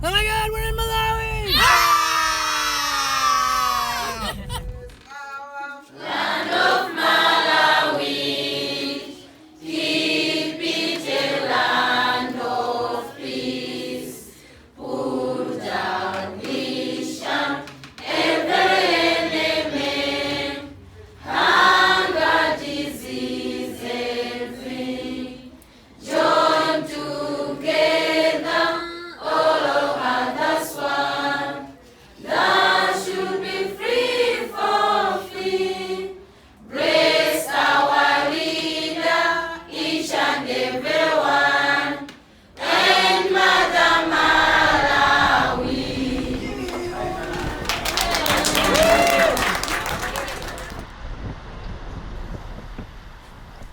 Oh my God, we're in Malawi! Land of Malawi, keep it a land of peace. Put down vision, every enemy, hunger, disease, every. Join together, all of others one. That should be free for free. Brace our leader, each and every one. And Mother Malawi.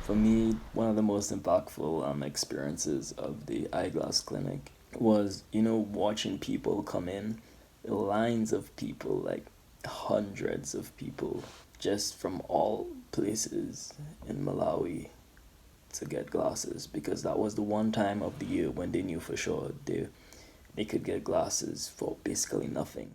For me, one of the most impactful experiences of the eyeglass clinic was, watching people come in, lines of people, like hundreds of people, just from all places in Malawi to get glasses, because that was the one time of the year when they knew for sure they could get glasses for basically nothing.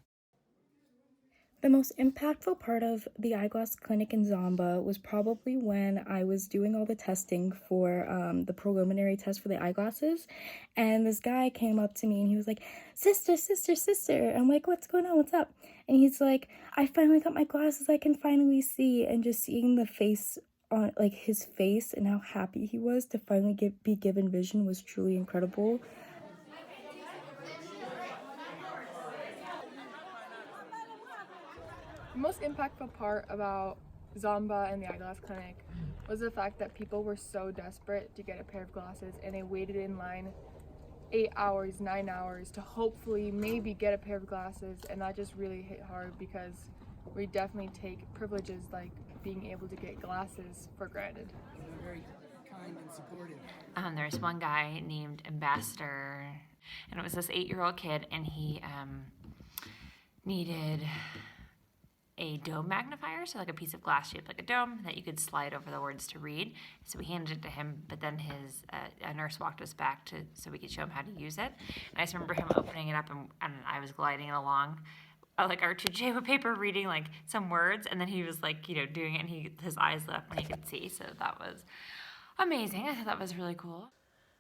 The most impactful part of the eyeglass clinic in Zamba was probably when I was doing all the testing for the preliminary test for the eyeglasses, and this guy came up to me and he was like, sister. I'm like, what's going on? What's up? And he's like, I finally got my glasses. I can finally see. And just seeing the face on, like, his face and how happy he was to finally be given vision was truly incredible. The most impactful part about Zamba and the eyeglass clinic was the fact that people were so desperate to get a pair of glasses, and they waited in line 8 hours, 9 hours to hopefully maybe get a pair of glasses, and that just really hit hard because we definitely take privileges like being able to get glasses for granted. They're very kind and supportive. There's one guy named Ambassador, and it was this 8-year-old kid, and he needed a dome magnifier, so like a piece of glass shaped like a dome that you could slide over the words to read. So we handed it to him, but then a nurse walked us back so we could show him how to use it. And I just remember him opening it up, and I was gliding it along, like R2J paper, reading like some words, and then he was like, doing it, and his eyes lit up and he could see. So that was amazing. I thought that was really cool.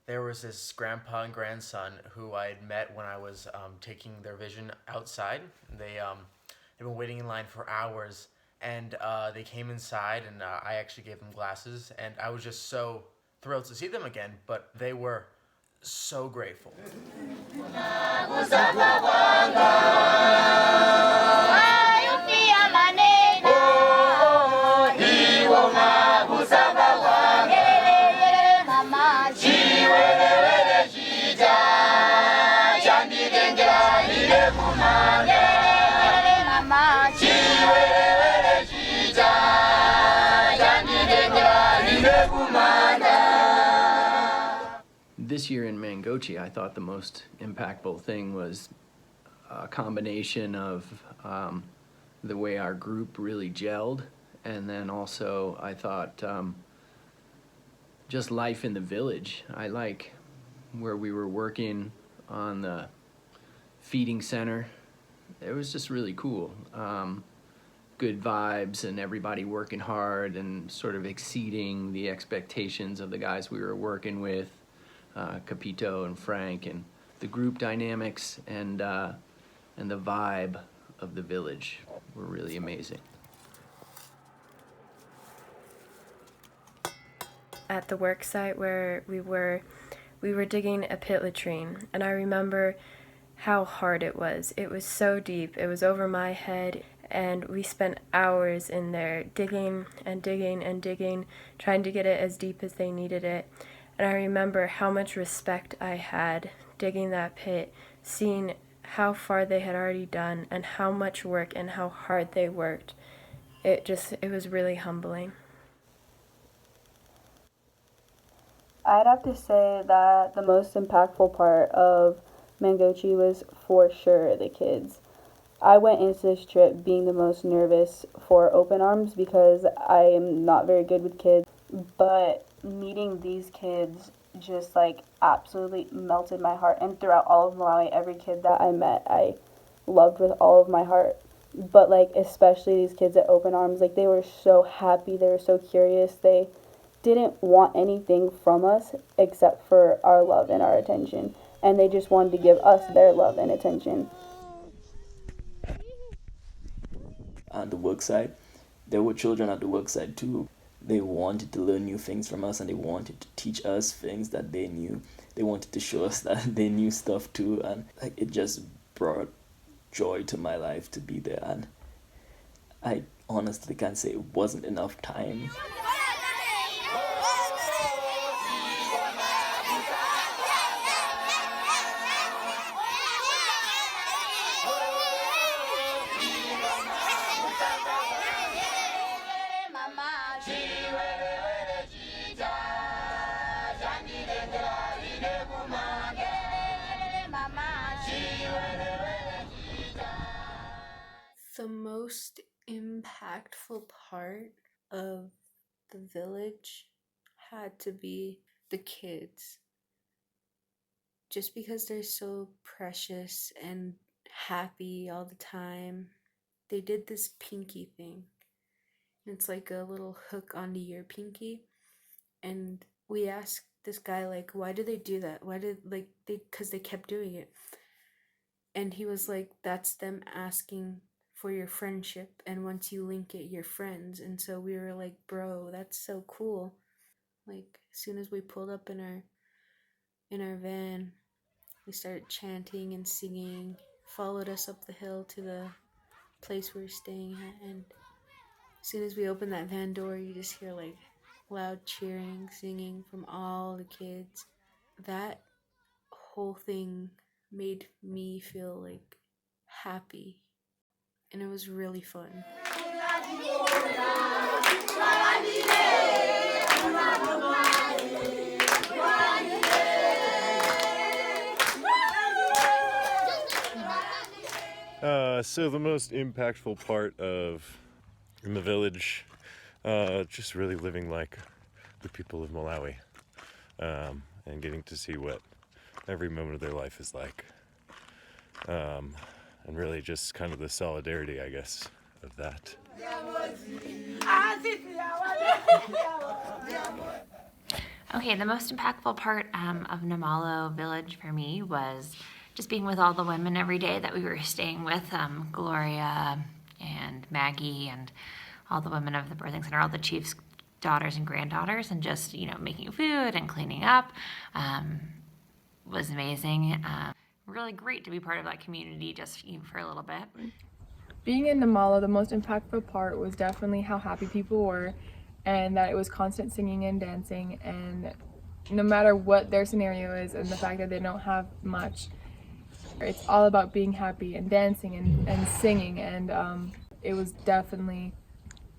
There was this grandpa and grandson who I had met when I was taking their vision outside. They'd been waiting in line for hours, and they came inside, and I actually gave them glasses, and I was just so thrilled to see them again, but they were so grateful. This year in Mangochi, I thought the most impactful thing was a combination of the way our group really gelled, and then also I thought just life in the village. I like where we were working on the feeding center. It was just really cool. Good vibes and everybody working hard and sort of exceeding the expectations of the guys we were working with. Capito and Frank, and the group dynamics and the vibe of the village were really amazing. At the work site where we were digging a pit latrine, and I remember how hard it was. It was so deep. It was over my head, and we spent hours in there digging and digging and digging, trying to get it as deep as they needed it. And I remember how much respect I had digging that pit, seeing how far they had already done and how much work and how hard they worked. It was really humbling. I'd have to say that the most impactful part of Mangochi was for sure the kids. I went into this trip being the most nervous for open arms because I am not very good with kids, but meeting these kids just like absolutely melted my heart. And throughout all of Malawi, every kid that I met, I loved with all of my heart. But like especially these kids at Open Arms, like they were so happy, they were so curious, they didn't want anything from us except for our love and our attention, and they just wanted to give us their love and attention. On the work side, there were children at the work side too. They wanted to learn new things from us, and they wanted to teach us things that they knew. They wanted to show us that they knew stuff too, and like it just brought joy to my life to be there. And I honestly can't say it wasn't enough time. The most impactful part of the village had to be the kids. Just because they're so precious and happy all the time. They did this pinky thing. It's like a little hook onto your pinky. And we asked this guy, like, why did they do that? Why did, like, because they kept doing it. And he was like, that's them asking for your friendship, and once you link it, you're friends. And so we were like, bro, that's so cool. Like, as soon as we pulled up in our van, we started chanting and singing, followed us up the hill to the place we were staying at, and as soon as we opened that van door, you just hear like loud cheering, singing from all the kids. That whole thing made me feel like happy, and it was really fun. So the most impactful part in the village, just really living like the people of Malawi, and getting to see what every moment of their life is like, and really just kind of the solidarity, I guess, of that. Okay, the most impactful part of Namalo Village for me was just being with all the women every day that we were staying with, Gloria and Maggie and all the women of the birthing center, all the chief's daughters and granddaughters, and just, making food and cleaning up was amazing. Really great to be part of that community just for a little bit. Being in Namalo, the most impactful part was definitely how happy people were, and that it was constant singing and dancing, and no matter what their scenario is and the fact that they don't have much, it's all about being happy and dancing and singing, and it was definitely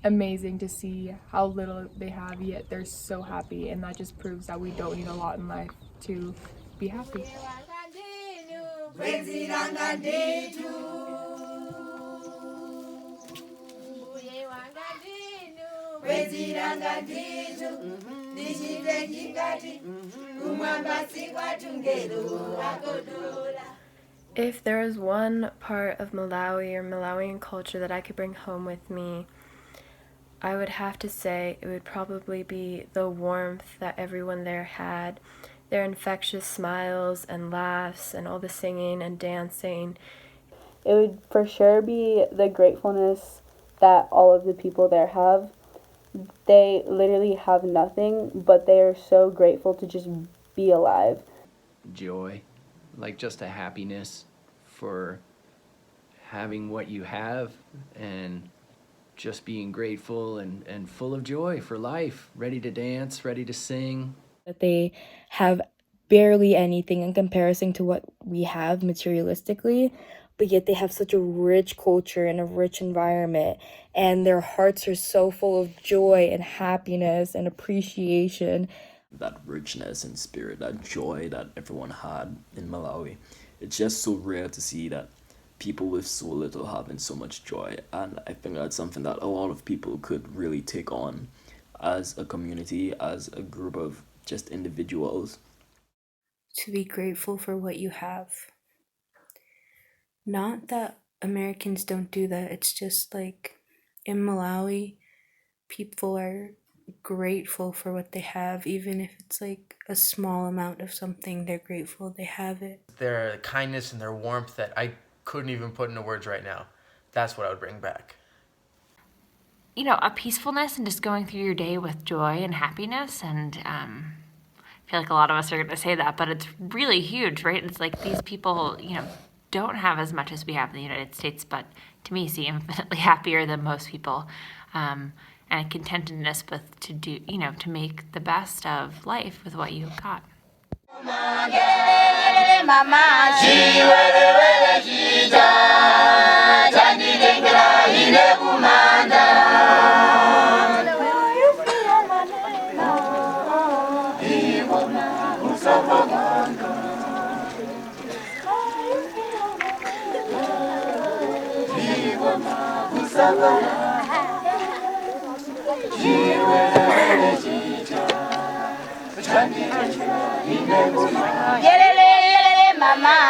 amazing to see how little they have, yet they're so happy, and that just proves that we don't need a lot in life to be happy. If there was one part of Malawi or Malawian culture that I could bring home with me, I would have to say it would probably be the warmth that everyone there had, their infectious smiles and laughs and all the singing and dancing. It would for sure be the gratefulness that all of the people there have. They literally have nothing, but they are so grateful to just be alive. Joy, like just a happiness for having what you have, and just being grateful and full of joy for life, ready to dance, ready to sing. That they have barely anything in comparison to what we have materialistically, but yet they have such a rich culture and a rich environment, and their hearts are so full of joy and happiness and appreciation. That richness and spirit, that joy that everyone had in Malawi, it's just so rare to see that people with so little having so much joy, and I think that's something that a lot of people could really take on as a community, as a group of just individuals. to be grateful for what you have. Not that Americans don't do that, it's just like in Malawi, people are grateful for what they have, even if it's like a small amount of something, they're grateful they have it. Their kindness and their warmth that I couldn't even put into words right now. That's what I would bring back. You know, a peacefulness and just going through your day with joy and happiness. And I feel like a lot of us are going to say that, but it's really huge, right? It's like these people, you know, don't have as much as we have in the United States, but to me seem infinitely happier than most people. And a contentedness with to do, you know, to make the best of life with what you've got. Yelele, yelele, mama.